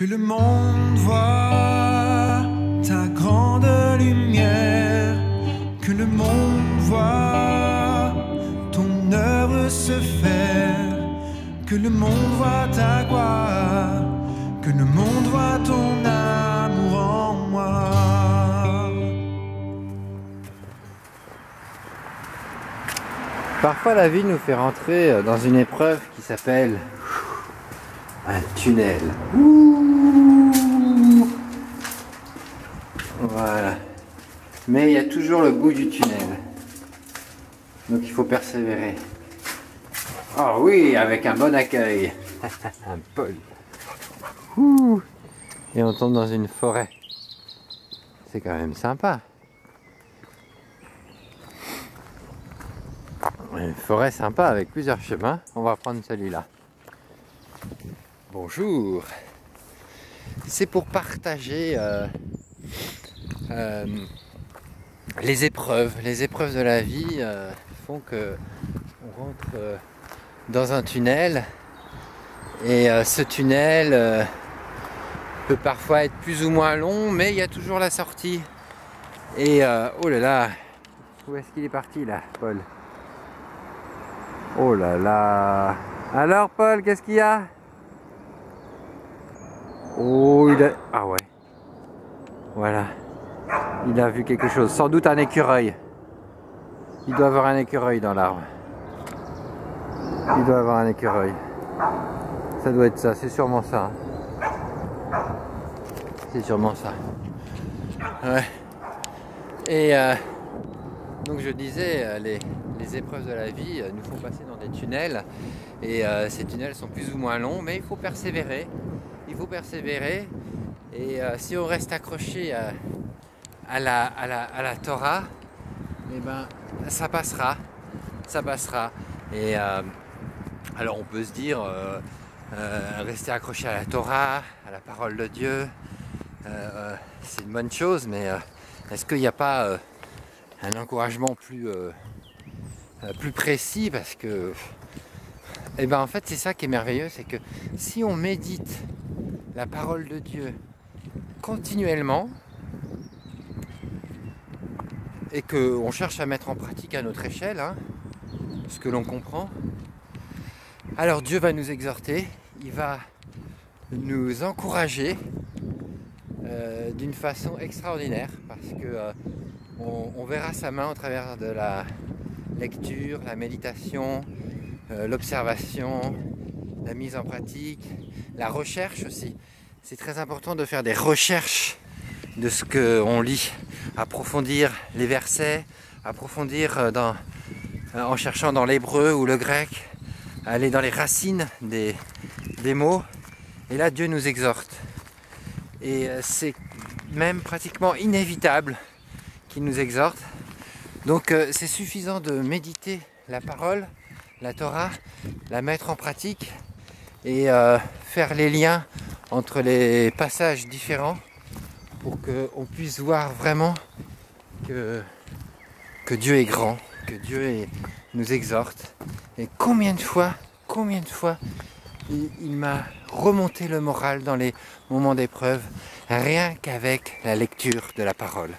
Que le monde voit ta grande lumière, que le monde voit ton œuvre se faire, que le monde voit ta gloire, que le monde voit ton amour en moi. Parfois la vie nous fait rentrer dans une épreuve qui s'appelle un tunnel. Voilà. Mais il y a toujours le bout du tunnel. Donc il faut persévérer. Oh oui, avec un bon accueil. Un Paul. Et on tombe dans une forêt. C'est quand même sympa. Une forêt sympa avec plusieurs chemins. On va prendre celui-là. Bonjour. C'est pour partager les épreuves. Les épreuves de la vie font que on rentre dans un tunnel. Et ce tunnel peut parfois être plus ou moins long, mais il y a toujours la sortie. Et oh là là, où est-ce qu'il est parti là, Paul? Oh là là. Alors Paul, qu'est-ce qu'il y a? Oh, il a... Ah ouais. Voilà. Il a vu quelque chose. Sans doute un écureuil. Il doit avoir un écureuil dans l'arbre. Il doit avoir un écureuil. Ça doit être ça, c'est sûrement ça. C'est sûrement ça. Ouais. Et donc je disais, les épreuves de la vie nous font passer dans des tunnels. Et ces tunnels sont plus ou moins longs, mais il faut persévérer. Il faut persévérer. Et si on reste accroché à la Torah, eh ben, ça passera. Ça passera. Et alors on peut se dire, rester accroché à la Torah, à la parole de Dieu, c'est une bonne chose, mais est-ce qu'il n'y a pas un encouragement plus précis? Parce que, eh ben, en fait, c'est ça qui est merveilleux, c'est que si on médite la parole de Dieu continuellement et qu'on cherche à mettre en pratique à notre échelle ce que l'on comprend, alors Dieu va nous exhorter, il va nous encourager d'une façon extraordinaire, parce que on verra sa main au travers de la lecture, la méditation, l'observation, la mise en pratique, la recherche aussi. C'est très important de faire des recherches de ce qu'on lit, approfondir les versets, approfondir en cherchant dans l'hébreu ou le grec, aller dans les racines des mots. Et là, Dieu nous exhorte. Et c'est même pratiquement inévitable qu'il nous exhorte. Donc c'est suffisant de méditer la parole, la Torah, la mettre en pratique et faire les liens entre les passages différents pour qu'on puisse voir vraiment que Dieu est grand, que Dieu nous exhorte. Et combien de fois il m'a remonté le moral dans les moments d'épreuve, rien qu'avec la lecture de la parole.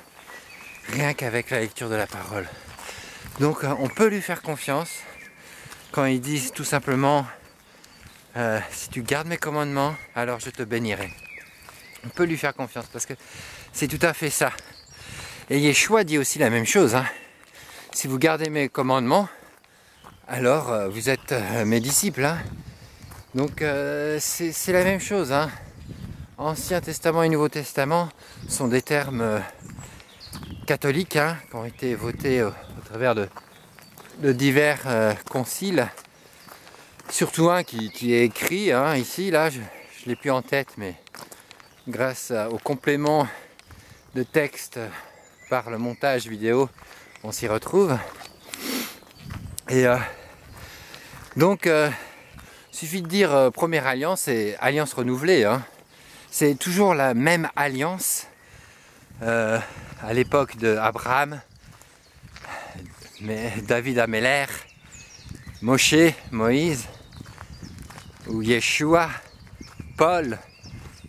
Rien qu'avec la lecture de la parole. Donc on peut lui faire confiance quand il dit tout simplement si tu gardes mes commandements, alors je te bénirai. On peut lui faire confiance parce que c'est tout à fait ça. Et Yeshua dit aussi la même chose. Si vous gardez mes commandements, alors vous êtes mes disciples. Donc c'est la même chose. Ancien Testament et Nouveau Testament sont des termes catholiques qui ont été votés au travers de divers conciles. Surtout un qui est écrit ici, là, je ne l'ai plus en tête, mais grâce au complément de texte par le montage vidéo, on s'y retrouve. Et donc, suffit de dire première alliance et alliance renouvelée. C'est toujours la même alliance à l'époque d'Abraham, David Améler, Moshe, Moïse, ou Yeshua, Paul,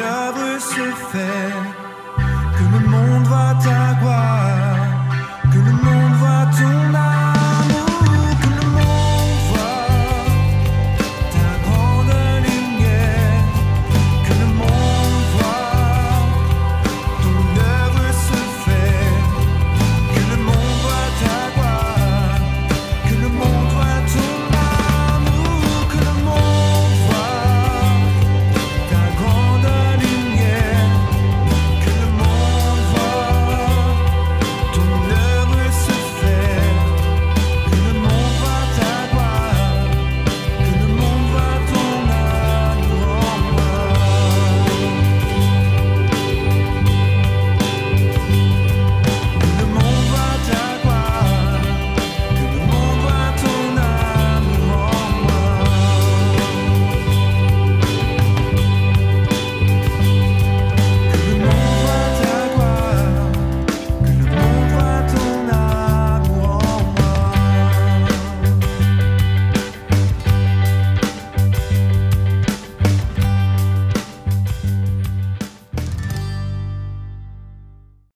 œuvre se fait, que le monde voit ta gloire.